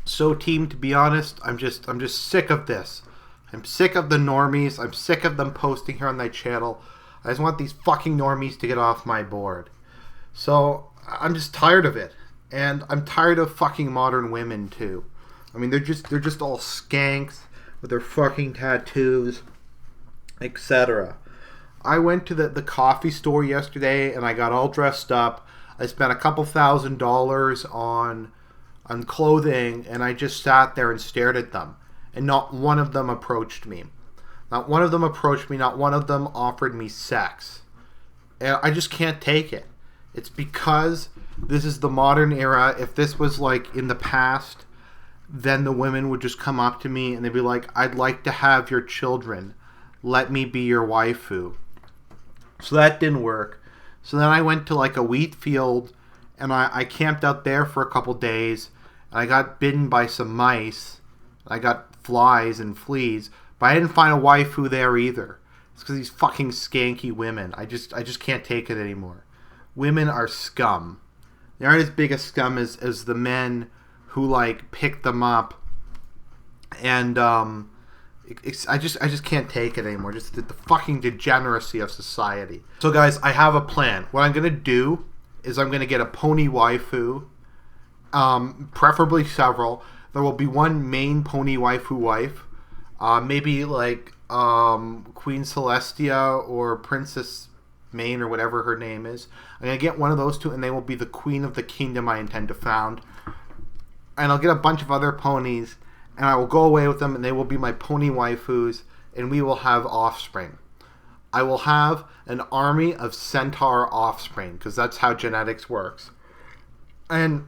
So team, to be honest, I'm just sick of this. I'm sick of the normies. I'm sick of them posting here on my channel. I just want these fucking normies to get off my board. So I'm just tired of it. And I'm tired of fucking modern women too. I mean, they're just all skanks with their fucking tattoos, etc. I went to the coffee store yesterday and I got all dressed up. I spent a couple $1,000s on clothing, and I just sat there and stared at them. And not one of them approached me. Not one of them approached me. Not one of them offered me sex. And I just can't take it. It's because this is the modern era. If this was like in the past, then the women would just come up to me and they'd be like, I'd like to have your children. Let me be your waifu. So that didn't work. So then I went to like a wheat field and I camped out there for a couple days. And I got bitten by some mice. I got flies and fleas. But I didn't find a waifu there either. It's because these fucking skanky women. I just can't take it anymore. Women are scum. They aren't as big a scum as the men who like pick them up. And I just can't take it anymore. Just the fucking degeneracy of society. So guys, I have a plan. What I'm gonna do is I'm gonna get a pony waifu, preferably several. There will be one main pony waifu wife, maybe like Queen Celestia or Princess Maine or whatever her name is. I'm gonna get one of those two, and they will be the queen of the kingdom I intend to found. And I'll get a bunch of other ponies, and I will go away with them, and they will be my pony waifus, and we will have offspring. I will have an army of centaur offspring, because that's how genetics works. And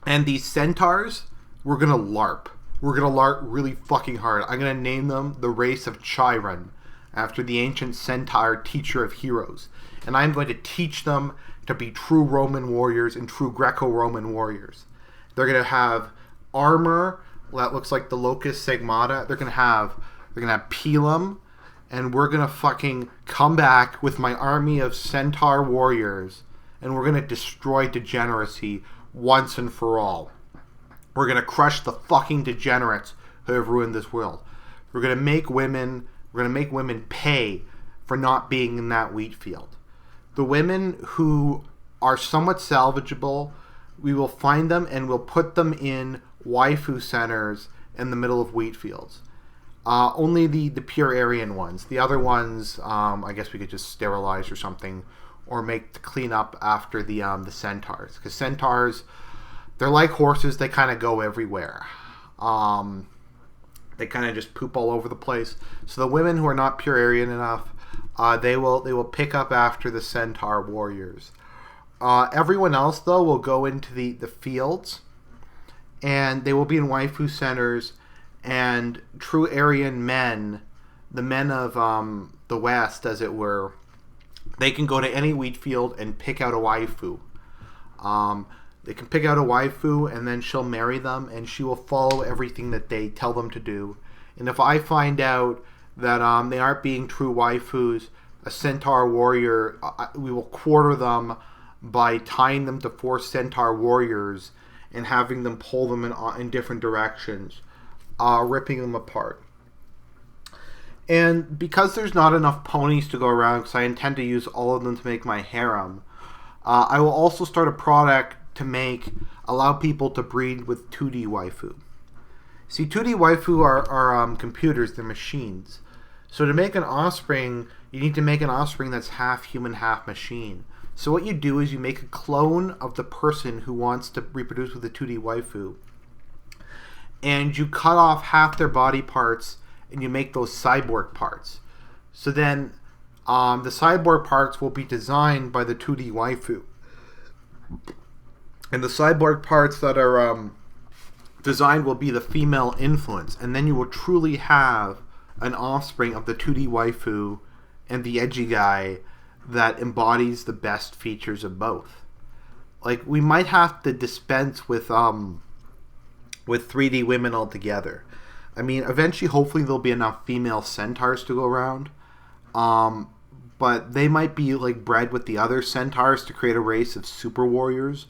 these centaurs, we're going to LARP. We're going to LARP really fucking hard. I'm going to name them the race of Chiron, after the ancient centaur teacher of heroes. And I'm going to teach them to be true Roman warriors and true Greco-Roman warriors. They're going to have armor that looks like the Locus Sigmata. They're gonna have Pelum, and we're gonna fucking come back with my army of centaur warriors, and we're gonna destroy degeneracy once and for all. We're gonna crush the fucking degenerates who have ruined this world. We're gonna make women pay for not being in that wheat field. The women who are somewhat salvageable, we will find them and we'll put them in waifu centers in the middle of wheat fields. Only the pure Aryan ones. The other ones, I guess we could just sterilize or something, or make to clean up after the centaurs. Because centaurs, they're like horses. They kind of go everywhere. They kind of just poop all over the place. So the women who are not pure Aryan enough, they will pick up after the centaur warriors. Everyone else though will go into the fields. And they will be in waifu centers, and true Aryan men, the men of the West, as it were, they can go to any wheat field and pick out a waifu. They can pick out a waifu, and then she'll marry them, and she will follow everything that they tell them to do. And if I find out that they aren't being true waifus, a centaur warrior, we will quarter them by tying them to 4 centaur warriors and having them pull them in different directions, ripping them apart. And because there's not enough ponies to go around, because I intend to use all of them to make my harem, I will also start a product to allow people to breed with 2D waifu. See, 2D waifu are computers, they're machines. So to make an offspring, you need to make an offspring that's half human, half machine. So what you do is you make a clone of the person who wants to reproduce with a 2D waifu, and you cut off half their body parts and you make those cyborg parts. So then the cyborg parts will be designed by the 2D waifu. And the cyborg parts that are designed will be the female influence. And then you will truly have an offspring of the 2D waifu and the edgy guy that embodies the best features of both. Like, we might have to dispense with 3D women altogether. I mean, eventually, hopefully, there'll be enough female centaurs to go around. But they might be, like, bred with the other centaurs to create a race of super warriors.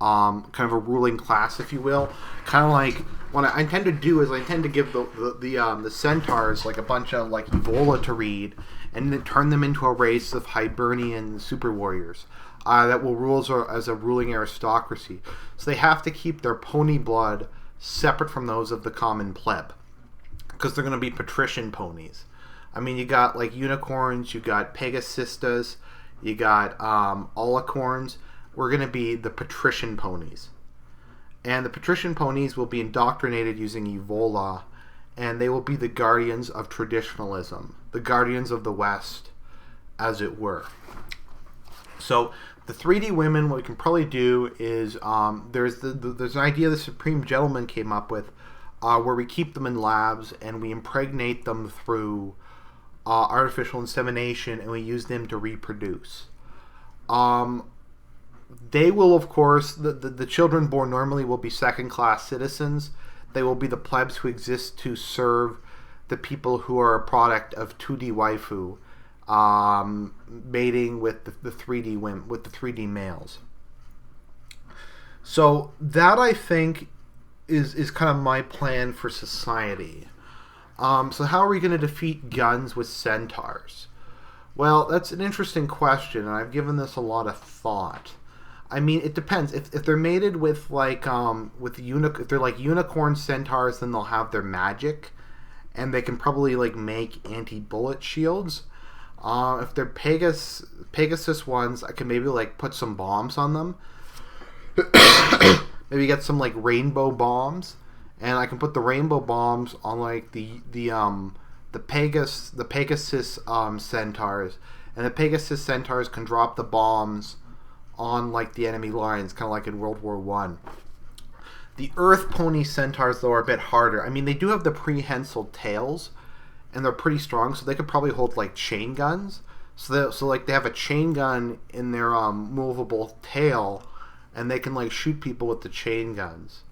kind of a ruling class, if you will. Kind of like what I intend to do is I intend to give the centaurs like a bunch of like Evola to read, and then turn them into a race of Hibernian super warriors that will rule as a ruling aristocracy. So they have to keep their pony blood separate from those of the common pleb, because they're going to be patrician ponies. I mean, you got like unicorns, you got Pegasistas, you got alicorns. We're going to be the patrician ponies. And the patrician ponies will be indoctrinated using Evola, and they will be the guardians of traditionalism, the guardians of the West, as it were. So the 3D women, what we can probably do is there's an idea the Supreme Gentleman came up with, where we keep them in labs and we impregnate them through artificial insemination, and we use them to reproduce. They will, of course, the children born normally will be second-class citizens. They will be the plebs who exist to serve the people who are a product of 2D waifu, mating with the 3D women, with the 3D males. So that, I think, is kind of my plan for society. So how are we going to defeat guns with centaurs? Well, that's an interesting question, and I've given this a lot of thought. I mean, it depends. If they're mated with like if they're like unicorn centaurs, then they'll have their magic, and they can probably like make anti-bullet shields. If they're Pegasus ones, I can maybe like put some bombs on them. Maybe get some like rainbow bombs, and I can put the rainbow bombs on like the Pegasus centaurs, and the Pegasus centaurs can drop the bombs on like the enemy lines, kind of like in World War One. The Earth Pony centaurs, though, are a bit harder. I mean, they do have the prehensile tails, and they're pretty strong, so they could probably hold like chain guns. So like they have a chain gun in their movable tail, and they can like shoot people with the chain guns.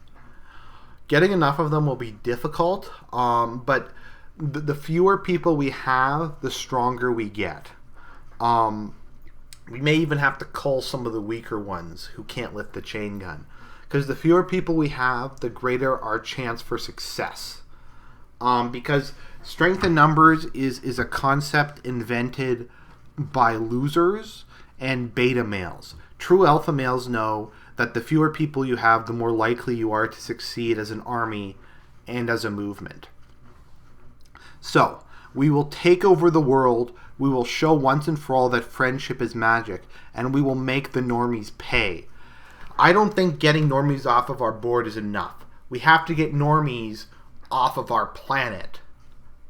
Getting enough of them will be difficult, but the fewer people we have, the stronger we get. We may even have to cull some of the weaker ones who can't lift the chain gun, because the fewer people we have, the greater our chance for success. Because strength in numbers is a concept invented by losers and beta males. True alpha males know that the fewer people you have, the more likely you are to succeed as an army and as a movement. So, we will take over the world, we will show once and for all that friendship is magic, and we will make the normies pay. I don't think getting normies off of our board is enough. We have to get normies off of our planet.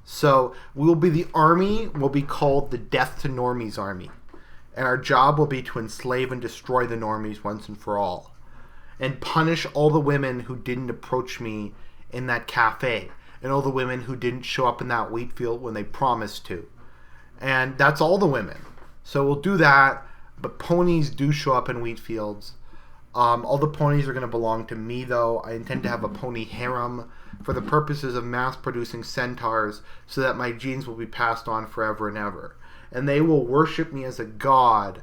So, we will be the army, will be called the Death to Normies Army. And our job will be to enslave and destroy the normies once and for all. And punish all the women who didn't approach me in that cafe. And all the women who didn't show up in that wheat field when they promised to. And that's all the women. So we'll do that, but ponies do show up in wheat fields. All the ponies are going to belong to me, though. I intend to have a pony harem for the purposes of mass-producing centaurs, so that my genes will be passed on forever and ever. And they will worship me as a god,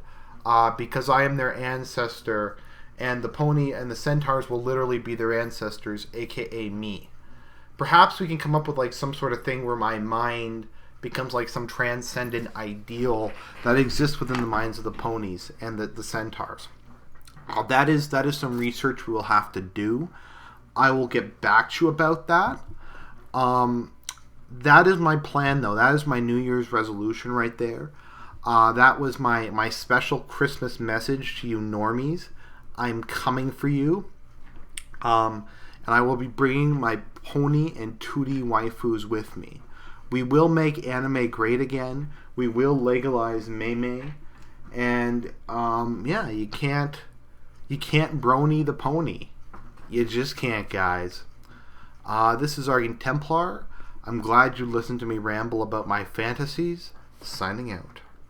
because I am their ancestor, and the pony and the centaurs will literally be their ancestors, aka me. Perhaps we can come up with like some sort of thing where my mind becomes like some transcendent ideal that exists within the minds of the ponies and the centaurs. That is some research we will have to do. I will get back to you about that. That is my plan, though. That is my New Year's resolution right there. That was my special Christmas message to you normies. I'm coming for you. And I will be bringing my pony and 2D waifus with me. We will make anime great again. We will legalize meme. And, yeah, you can't brony the pony. You just can't, guys. This is Argent Templar. I'm glad you listened to me ramble about my fantasies. Signing out.